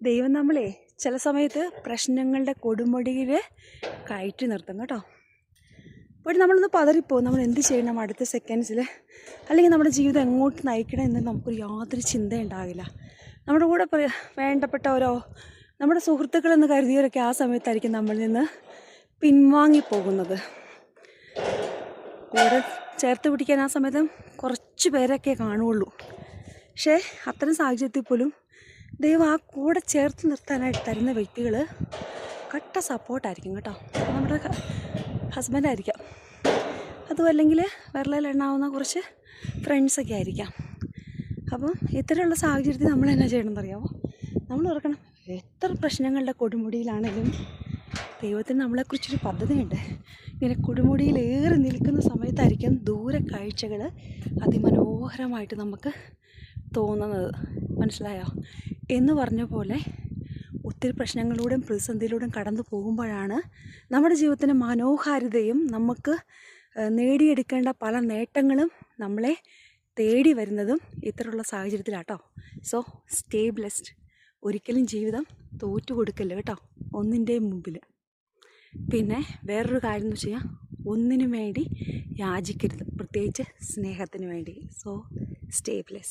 ദൈവം നമ്മളെ ചില സമയത്ത് പ്രശ്നങ്ങളുടെ കൊടുമുടിയിൽ കയറ്റി നിർത്തും കേട്ടോ. അപ്പോൾ നമ്മളൊന്ന് പതറിപ്പോവും, നമ്മൾ എന്ത് ചെയ്യണം അടുത്ത സെക്കൻഡ്സിൽ, അല്ലെങ്കിൽ നമ്മുടെ ജീവിതം എങ്ങോട്ട് നയിക്കണം എന്ന് നമുക്കൊരു യാതൊരു ചിന്തയുണ്ടാകില്ല. നമ്മുടെ കൂടെ വേണ്ടപ്പെട്ടവരോ നമ്മുടെ സുഹൃത്തുക്കളെന്ന് കരുതിയവരൊക്കെ ആ സമയത്തായിരിക്കും നമ്മളിൽ നിന്ന് പിൻവാങ്ങിപ്പോകുന്നത്. കൂടെ ചേർത്ത് പിടിക്കാൻ ആ സമയത്ത് കുറച്ച് പേരൊക്കെ കാണുകയുള്ളൂ. പക്ഷേ അത്തരം സാഹചര്യത്തിൽ പോലും ദൈവം ആ കൂടെ ചേർത്ത് നിർത്താനായിട്ട് തരുന്ന വ്യക്തികൾ കട്ട സപ്പോർട്ടായിരിക്കും കേട്ടോ. നമ്മുടെ ഹസ്ബൻഡായിരിക്കാം, അതും അല്ലെങ്കിൽ വിരലിലെണ്ണാവുന്ന കുറച്ച് ഫ്രണ്ട്സൊക്കെ ആയിരിക്കാം. അപ്പം ഇത്തരമുള്ള സാഹചര്യത്തിൽ നമ്മൾ എന്നാ ചെയ്യണമെന്ന് അറിയാമോ? നമ്മൾ ഓർക്കണം, എത്ര പ്രശ്നങ്ങളുടെ കൊടുമുടിയിലാണെങ്കിലും ദൈവത്തിന് നമ്മളെക്കുറിച്ചൊരു പദ്ധതിയുണ്ട്. ഇങ്ങനെ കൊടുമുടിയിലേറി നിൽക്കുന്ന സമയത്തായിരിക്കും ദൂരെ കാഴ്ചകൾ അതിമനോഹരമായിട്ട് നമുക്ക് തോന്നുന്നത്. മനസ്സിലായോ? എന്ന് പറഞ്ഞ പോലെ ഒത്തിരി പ്രശ്നങ്ങളിലൂടെയും പ്രതിസന്ധിയിലൂടെയും കടന്നു പോകുമ്പോഴാണ് നമ്മുടെ ജീവിതത്തിൻ്റെ മനോഹാരിതയും നമുക്ക് നേടിയെടുക്കേണ്ട പല നേട്ടങ്ങളും നമ്മളെ തേടി വരുന്നതും ഇത്തരമുള്ള സാഹചര്യത്തിലാട്ടോ. So stay blessed. ഒരിക്കലും ജീവിതം തോറ്റു കൊടുക്കല്ല കേട്ടോ ഒന്നിൻ്റെയും മുമ്പിൽ. പിന്നെ വേറൊരു കാര്യം എന്ന് വെച്ച് കഴിഞ്ഞാൽ ഒന്നിനു വേണ്ടി യാചിക്കരുത്, പ്രത്യേകിച്ച് സ്നേഹത്തിന് വേണ്ടി. So stay blessed.